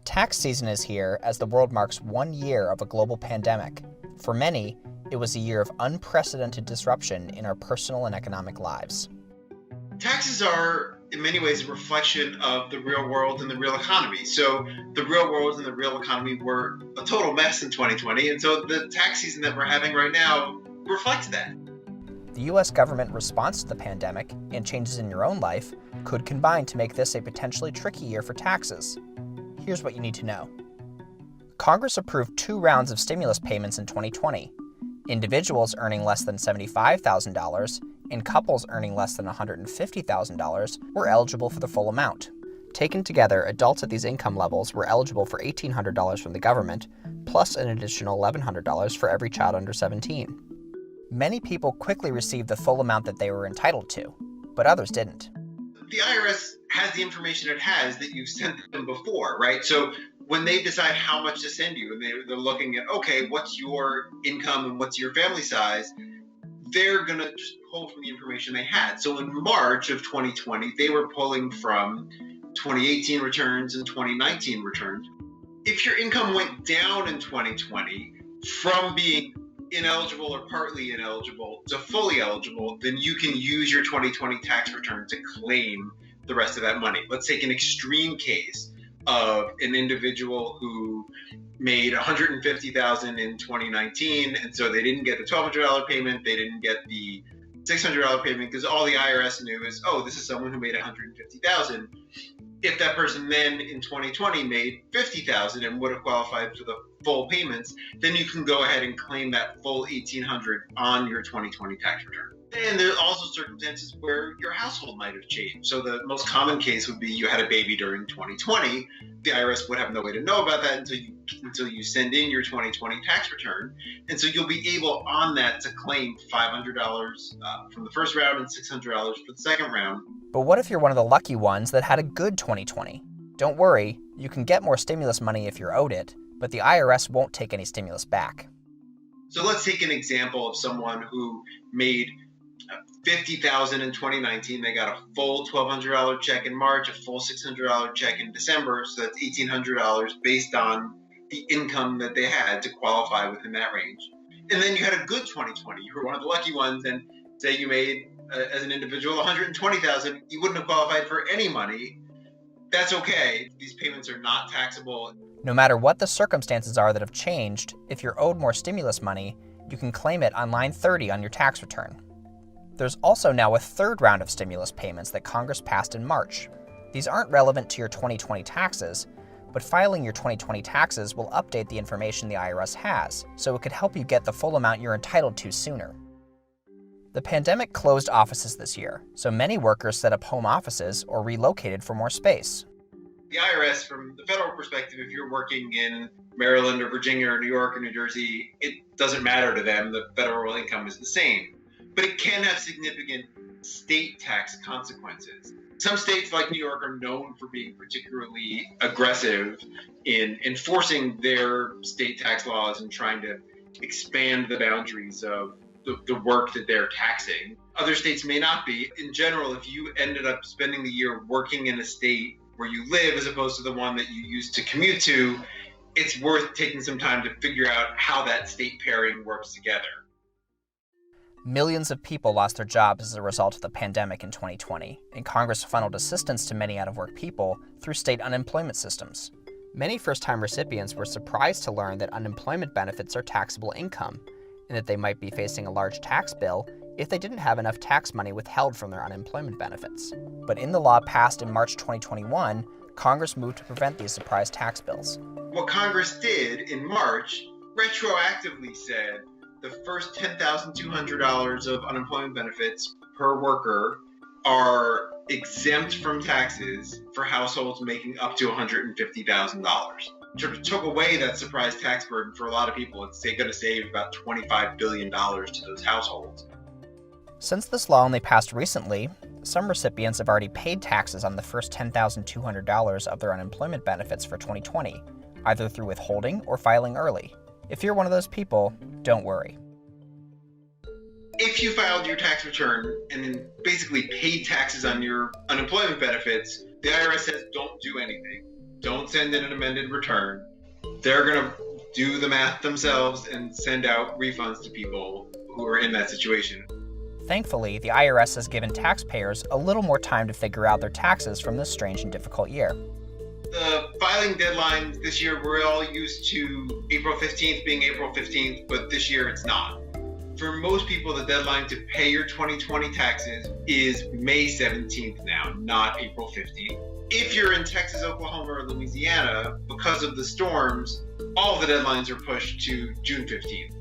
Tax season is here as the world marks 1 year of a global pandemic. For many, it was a year of unprecedented disruption in our personal and economic lives. Taxes are, in many ways, a reflection of the real world and the real economy. So the real world and the real economy were a total mess in 2020, and so the tax season that we're having right now reflects that. The U.S. government response to the pandemic and changes in your own life could combine to make this a potentially tricky year for taxes. Here's what you need to know. Congress approved 2 rounds of stimulus payments in 2020. Individuals earning less than $75,000 and couples earning less than $150,000 were eligible for the full amount. Taken together, adults at these income levels were eligible for $1,800 from the government, plus an additional $1,100 for every child under 17. Many people quickly received the full amount that they were entitled to, but others didn't. The IRS has the information it has that you've sent them before, right? So when they decide how much to send you, and they're looking at, okay, what's your income and what's your family size, they're going to just pull from the information they had. So in March of 2020, they were pulling from 2018 returns and 2019 returns. If your income went down in 2020 from being ineligible or partly ineligible to fully eligible, then you can use your 2020 tax return to claim the rest of that money. Let's take an extreme case of an individual who made $150,000 in 2019, and so they didn't get the $1,200 payment, they didn't get the $600 payment, because all the IRS knew is, oh, this is someone who made $150,000. If that person then in 2020 made $50,000 and would have qualified for the full payments, then you can go ahead and claim that full $1,800 on your 2020 tax return. And there are also circumstances where your household might have changed. So the most common case would be you had a baby during 2020. The IRS would have no way to know about that until you send in your 2020 tax return. And so you'll be able on that to claim $500 from the first round and $600 for the second round. But what if you're one of the lucky ones that had a good 2020? Don't worry, you can get more stimulus money if you're owed it, but the IRS won't take any stimulus back. So let's take an example of someone who made $50,000 in 2019. They got a full $1,200 check in March, a full $600 check in December. So that's $1,800 based on the income that they had to qualify within that range. And then you had a good 2020. You were one of the lucky ones, and say you made, as an individual, $120,000. You wouldn't have qualified for any money. That's okay. These payments are not taxable. No matter what the circumstances are that have changed, if you're owed more stimulus money, you can claim it on line 30 on your tax return. There's also now a 3rd round of stimulus payments that Congress passed in March. These aren't relevant to your 2020 taxes, but filing your 2020 taxes will update the information the IRS has, so it could help you get the full amount you're entitled to sooner. The pandemic closed offices this year, so many workers set up home offices or relocated for more space. The IRS, from the federal perspective, if you're working in Maryland or Virginia or New York or New Jersey, it doesn't matter to them. The federal income is the same. But it can have significant state tax consequences. Some states like New York are known for being particularly aggressive in enforcing their state tax laws and trying to expand the boundaries of the work that they're taxing. Other states may not be. In general, if you ended up spending the year working in a state where you live as opposed to the one that you used to commute to, it's worth taking some time to figure out how that state pairing works together. Millions of people lost their jobs as a result of the pandemic in 2020, and Congress funneled assistance to many out-of-work people through state unemployment systems. Many first-time recipients were surprised to learn that unemployment benefits are taxable income, and that they might be facing a large tax bill if they didn't have enough tax money withheld from their unemployment benefits. But in the law passed in March 2021, Congress moved to prevent these surprise tax bills. What Congress did in March retroactively said the first $10,200 of unemployment benefits per worker are exempt from taxes for households making up to $150,000. Took away that surprise tax burden for a lot of people. It's going to save about $25 billion to those households. Since this law only passed recently, some recipients have already paid taxes on the first $10,200 of their unemployment benefits for 2020, either through withholding or filing early. If you're one of those people, don't worry. If you filed your tax return and then basically paid taxes on your unemployment benefits, the IRS says don't do anything. don't send in an amended return. They're going to do the math themselves and send out refunds to people who are in that situation. Thankfully, the IRS has given taxpayers a little more time to figure out their taxes from this strange and difficult year. The filing deadline this year, we're all used to April 15th being April 15th, but this year it's not. For most people, the deadline to pay your 2020 taxes is May 17th now, not April 15th. If you're in Texas, Oklahoma, or Louisiana, because of the storms, all the deadlines are pushed to June 15th.